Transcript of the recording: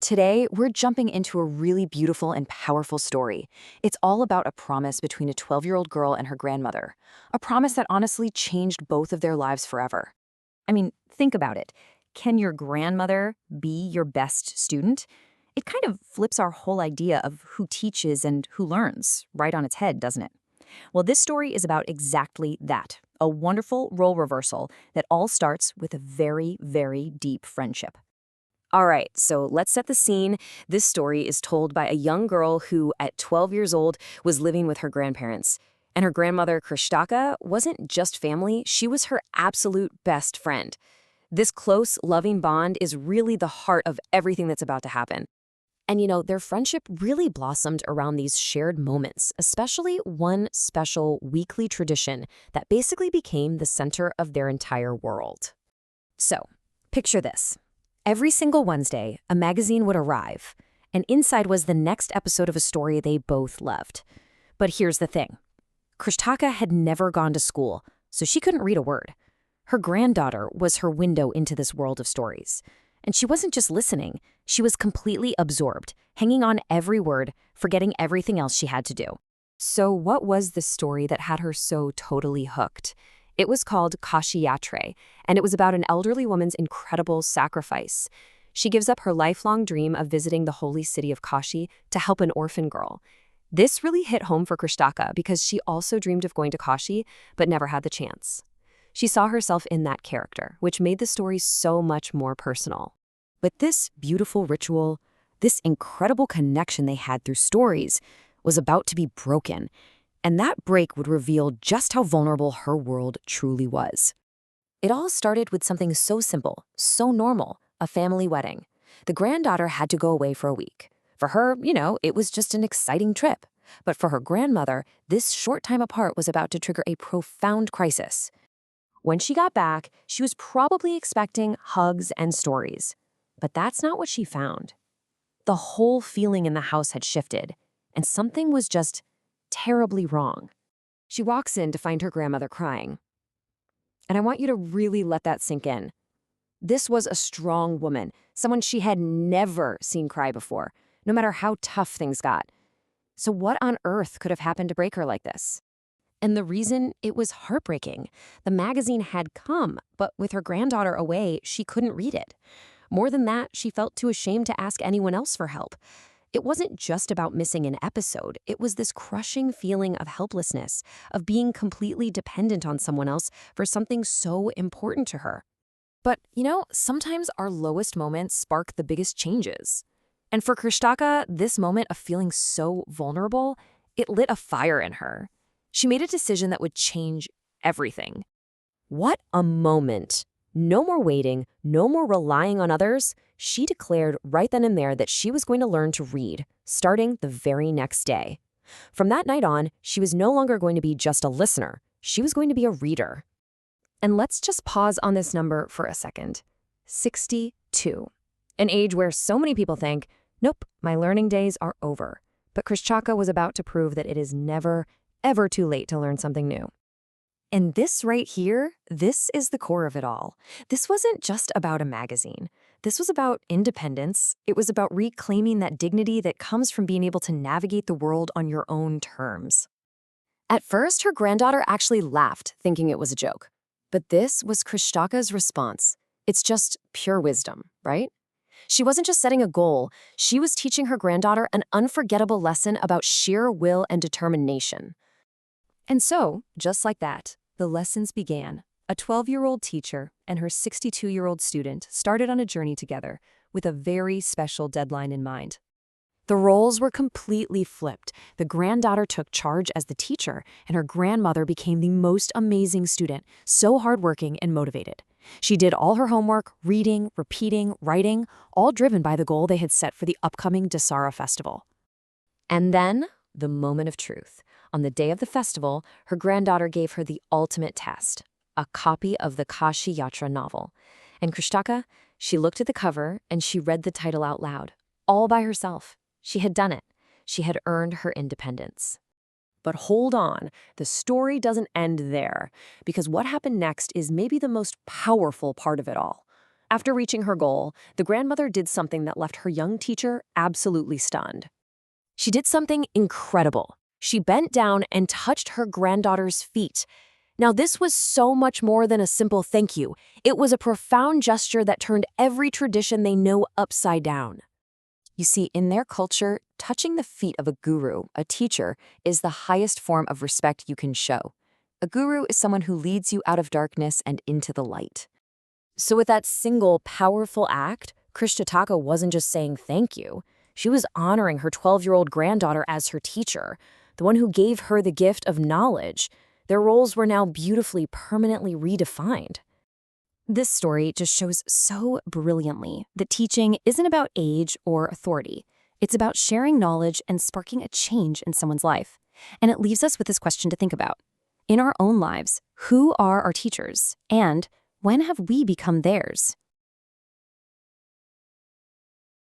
Today, we're jumping into a really beautiful and powerful story. It's all about a promise between a 12-year-old girl and her grandmother. A promise that honestly changed both of their lives forever. I mean, think about it. Can your grandmother be your best student? It kind of flips our whole idea of who teaches and who learns right on its head, doesn't it? Well, this story is about exactly that. A wonderful role reversal that all starts with a very, very deep friendship. All right, so let's set the scene. This story is told by a young girl who, at 12 years old, was living with her grandparents. And her grandmother, Krishtaka, wasn't just family, she was her absolute best friend. This close, loving bond is really the heart of everything that's about to happen. And their friendship really blossomed around these shared moments, especially one special weekly tradition that basically became the center of their entire world. So, picture this. Every single Wednesday, a magazine would arrive, and inside was the next episode of a story they both loved. But here's the thing. Krishtaka had never gone to school, so she couldn't read a word. Her granddaughter was her window into this world of stories. And she wasn't just listening, she was completely absorbed, hanging on every word, forgetting everything else she had to do. So what was the story that had her so totally hooked? It was called Kashi Yatre, and it was about an elderly woman's incredible sacrifice. She gives up her lifelong dream of visiting the holy city of Kashi to help an orphan girl. This really hit home for Krishtaka because she also dreamed of going to Kashi, but never had the chance. She saw herself in that character, which made the story so much more personal. But this beautiful ritual, this incredible connection they had through stories, was about to be broken. And that break would reveal just how vulnerable her world truly was. It all started with something so simple, so normal, a family wedding. The granddaughter had to go away for a week. For her, it was just an exciting trip. But for her grandmother, this short time apart was about to trigger a profound crisis. When she got back, she was probably expecting hugs and stories. But that's not what she found. The whole feeling in the house had shifted, and something was just terribly wrong. She walks in to find her grandmother crying. And I want you to really let that sink in. This was a strong woman, someone she had never seen cry before, no matter how tough things got. So what on earth could have happened to break her like this? And the reason, it was heartbreaking. The magazine had come, but with her granddaughter away, she couldn't read it. More than that, she felt too ashamed to ask anyone else for help. It wasn't just about missing an episode. It was this crushing feeling of helplessness, of being completely dependent on someone else for something so important to her. But, sometimes our lowest moments spark the biggest changes. And for Krishtaka, this moment of feeling so vulnerable, it lit a fire in her. She made a decision that would change everything. What a moment. No more waiting, no more relying on others. She declared right then and there that she was going to learn to read, starting the very next day. From that night on, she was no longer going to be just a listener. She was going to be a reader. And let's just pause on this number for a second. 62. An age where so many people think, nope, my learning days are over. But Krishtaka was about to prove that it is never, ever too late to learn something new. And this right here, this is the core of it all. This wasn't just about a magazine. This was about independence. It was about reclaiming that dignity that comes from being able to navigate the world on your own terms. At first, her granddaughter actually laughed, thinking it was a joke. But this was Krishtaka's response. It's just pure wisdom, right? She wasn't just setting a goal. She was teaching her granddaughter an unforgettable lesson about sheer will and determination. And so, just like that, the lessons began. A 12-year-old teacher and her 62-year-old student started on a journey together with a very special deadline in mind. The roles were completely flipped. The granddaughter took charge as the teacher, and her grandmother became the most amazing student, so hardworking and motivated. She did all her homework, reading, repeating, writing, all driven by the goal they had set for the upcoming Dasara festival. And then, the moment of truth. On the day of the festival, her granddaughter gave her the ultimate test, a copy of the Kashi Yatra novel. And Krishtaka, she looked at the cover and she read the title out loud, all by herself. She had done it. She had earned her independence. But hold on, the story doesn't end there, because what happened next is maybe the most powerful part of it all. After reaching her goal, the grandmother did something that left her young teacher absolutely stunned. She did something incredible. She bent down and touched her granddaughter's feet. Now, this was so much more than a simple thank you. It was a profound gesture that turned every tradition they know upside down. You see, in their culture, touching the feet of a guru, a teacher, is the highest form of respect you can show. A guru is someone who leads you out of darkness and into the light. So with that single, powerful act, Krishnataka wasn't just saying thank you. She was honoring her 12-year-old granddaughter as her teacher, the one who gave her the gift of knowledge. Their roles were now beautifully, permanently redefined. This story just shows so brilliantly that teaching isn't about age or authority. It's about sharing knowledge and sparking a change in someone's life. And it leaves us with this question to think about. In our own lives, who are our teachers? And when have we become theirs?